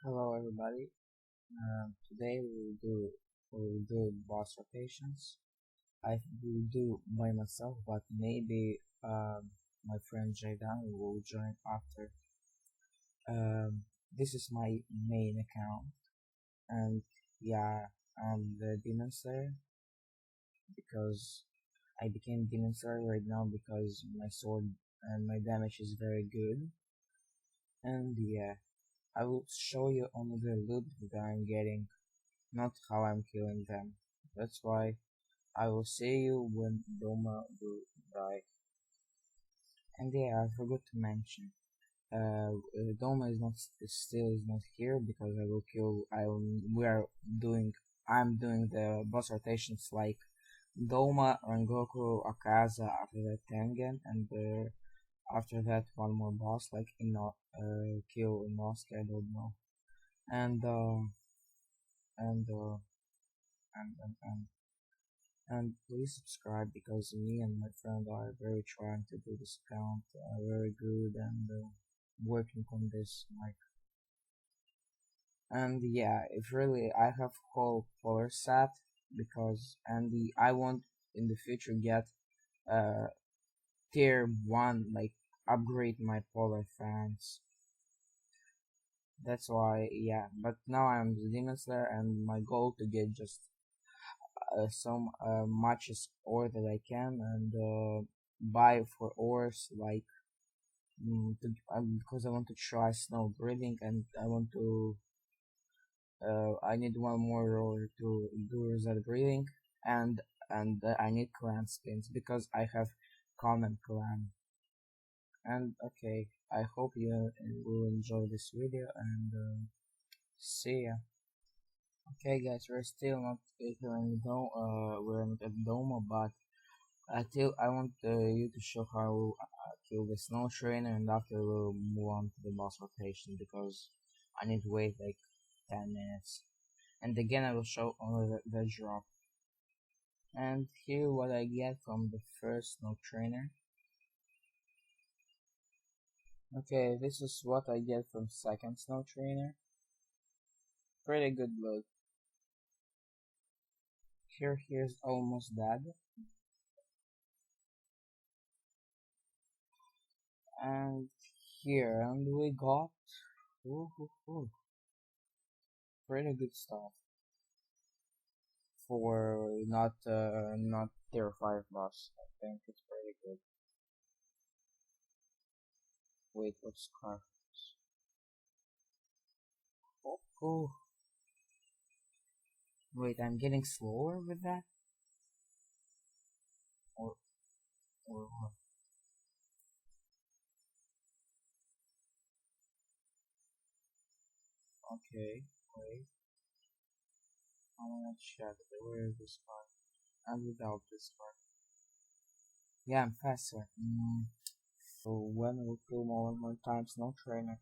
Hello everybody. Today we will do boss rotations. I will do by myself, but maybe my friend Jaydan will join after. Um, this is my main account, and yeah, I'm the Demon Slayer because I became Demon Slayer right now because my sword and my damage is very good. And yeah, I will show you only the loot that I'm getting, not how I'm killing them. That's why I will see you when Doma will die. And yeah, I forgot to mention. Doma is not still is not here because I will kill. We are doing. I'm doing the boss rotations like Doma, Rengoku, Akaza. After that Tengen, and after that one more boss like kill Inosuke. I don't know. And and uh, and and please subscribe because me and my friend are very trying to do this account very good and working on this like and yeah if really I have whole polar set because I want in the future get uh tier 1 like upgrade my polar fans. That's why yeah, but now I'm the Demon Slayer and my goal to get just some much as ore that I can and buy for ores like because I want to try snow breathing and I want to I need one more ore to do that breathing and I need clan skins because I have common clan. And okay, I hope you will enjoy this video and see ya. Okay guys, we're still not here in we're not at Doma, but I want you to show how kill the snow trainer, and after we'll move on to the boss rotation because I need to wait like 10 minutes. And again, I will show only the drop. And here what I get from the first snow trainer. Okay, this is what I get from second snow trainer. Pretty good loot. Here's almost dead. And here, and we got ooh, ooh, ooh, pretty good stuff. For not tier 5 boss. I think it's pretty good. Wait, what's Scarf? Oh, oh, wait, I'm getting slower with that? Or, or what? Okay, wait, I wanna check where is this card? And without this card. Yeah, I'm faster. So when we kill more times, no trainer.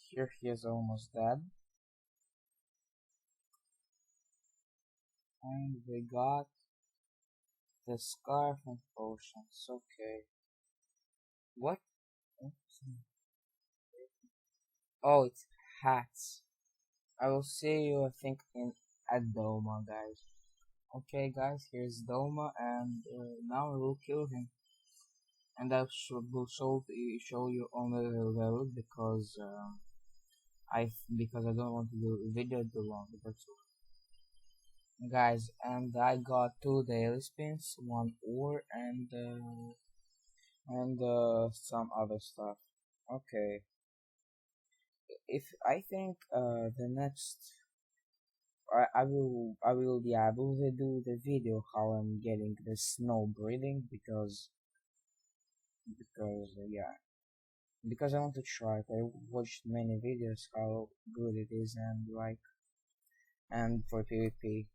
Here he is almost dead. And we got the scarf and potions. Okay. What? Oh, it's hats. I will see you, I think, in at Doma, guys. Okay, guys, here's Doma, and now I will kill him. And I will show you only the level because I don't want to do a video too long. That's all. Guys, and I got 2 daily spins, 1 ore, and some other stuff. Okay, if I think the next I will do the video how I'm getting the snow breathing yeah because I want to try it. I watched many videos how good it is and like and for PvP,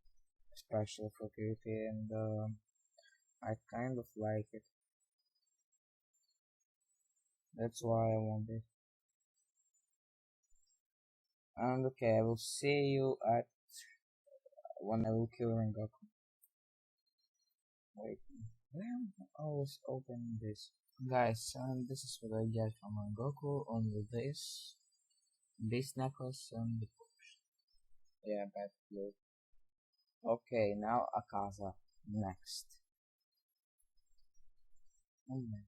especially for PvP, and I kind of like it. That's why I want it. And okay, I will see you at when I will kill Rengoku. Wait, where am I always opening this? Guys, and this is what I get from Rengoku, only this. this necklace and the potion. Yeah, bad blue. Okay, now Akaza next. Oh man.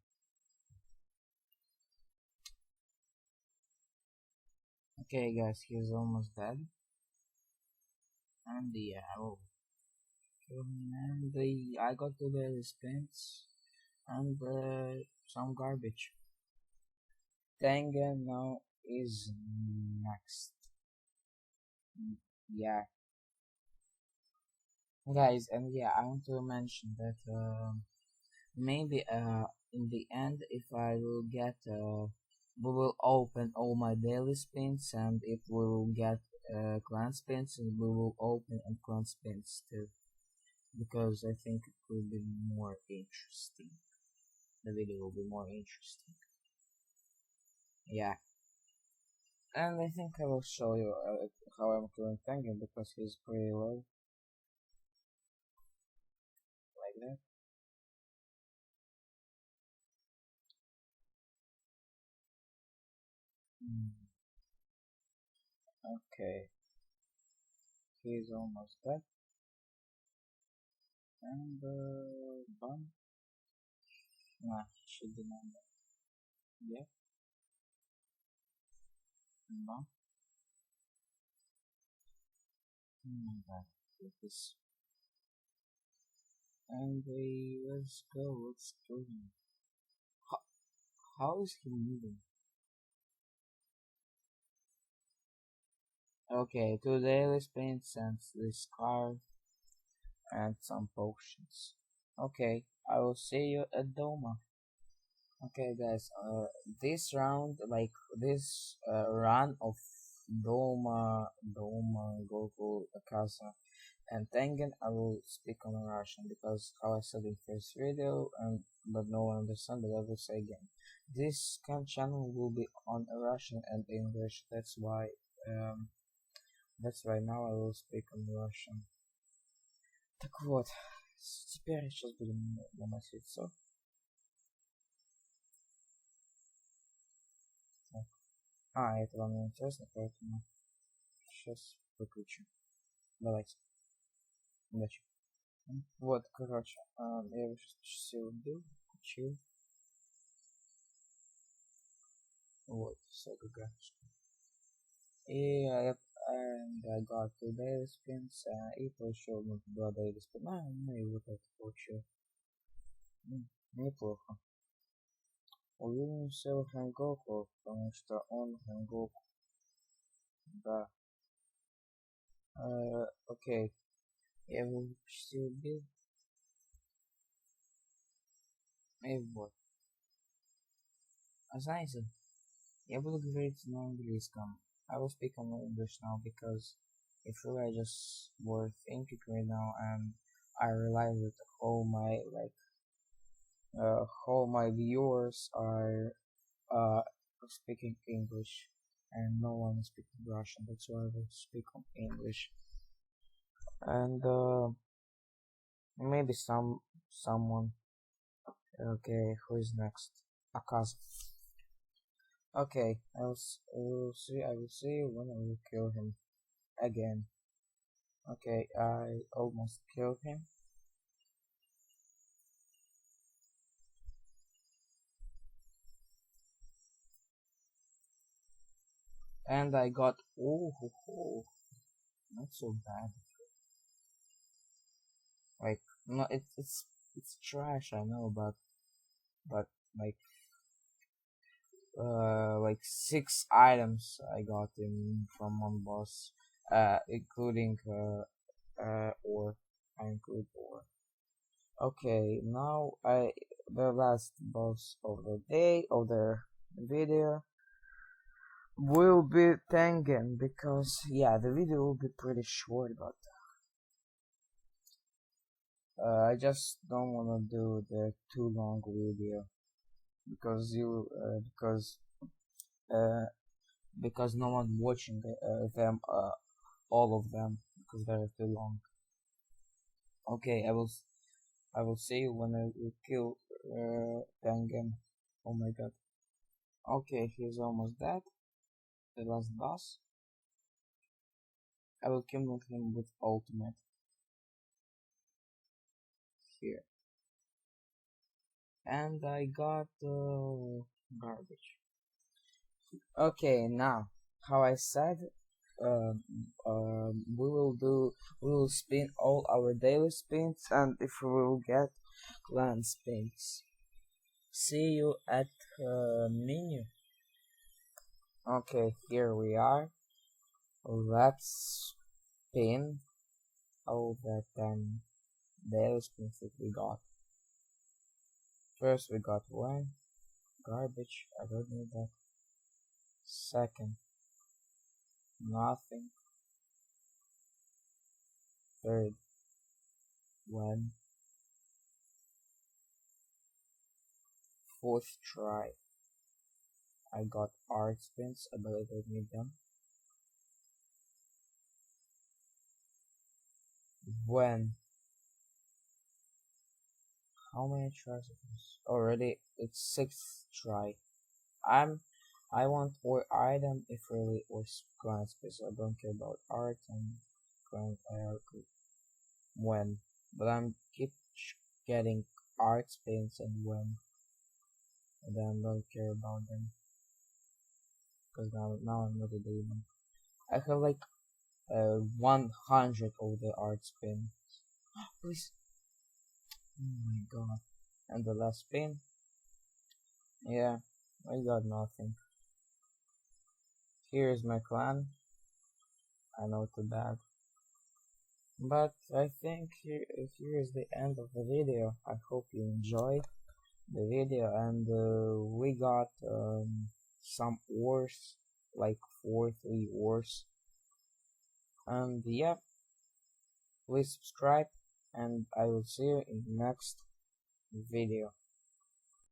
Okay, guys, he's almost dead. And yeah, oh, and I got to the spins and some garbage. Tengen now is next. Yeah, guys, and yeah, I want to mention that maybe in the end, if I will get we will open all my daily spins, and it will get clan spins, and we will open and clan spins too, because I think it will be more interesting. The video will be more interesting. Yeah, and I think I will show you how I'm doing Tengen, because he's pretty low like that. Hmm. Okay, he's almost dead. And bum. Nah, he should be not dead. Yeah, bum. Oh my god, with this. And let's go, let's go. How, how is he moving? Okay, today let's paint sense this scarf and some potions. Okay, I will see you at Doma. Okay, guys, this round, like this run of Doma, Goku, Akaza, and Tengen, I will speak on Russian, because how I said in first video, and but no one understand, but I will say again. This channel will be on Russian and English. Um, that's why now I will speak on Russian. Так вот, теперь сейчас будем наносить сок. Так. Это вам не интересно, поэтому сейчас выключу. Давайте. Удачи. Вот, короче, я его сейчас все убил, включил. Вот, все гагарочка. И and I got 2 daily spins, и получил 2 daily спина, ну и вот это получил. Неплохо. Уверен все в Хэнгоку, потому что он Хэнгоку. Да. Окей. Я его почти убил. И вот. А знаете, я буду говорить на английском. I will speak on English now, because if I just were thinking right now, and I realize that all my viewers are speaking English, and no one is speaking Russian. That's why I will speak on English. And maybe someone. Okay, who is next? Akaza. Okay, I will see you when I will kill him again. Okay, I almost killed him. And I got not so bad. Like no, it's trash, I know, but like 6 items I got in from one boss, including ore. I include ore. Okay, now the last boss of the day of the video will be Tengen, because yeah, the video will be pretty short, but I just don't wanna do the too long video, because uh, because no one watching them all of them, because they're too long. Okay, I will see you when I will kill Tengen. Oh my god. Okay, he's almost dead. the last boss. I will kill him with ultimate here. And I got garbage. Okay, now how I said, we will spin all our daily spins, and if we will get clan spins, see you at menu. Okay, here we are. Let's spin all the 10 daily spins that we got. First we got one garbage, I don't need that. Second, nothing. Third, one. Fourth try, I got art spins, but I don't need them. When? How many tries it is? Already, it's sixth try. I want or item if really or clan space. I don't care about art and clan hierarchy. When, but I'm keep getting art spins and when, and then don't care about them because now I'm not a demon. I have like 100 of the art spins. Please. Oh my god. And the last spin. Yeah, I got nothing. Here is my clan. I know too bad. But I think here is the end of the video. I hope you enjoyed the video, and we got some ores, like 3 ores. And yeah, please subscribe, and I will see you in the next video.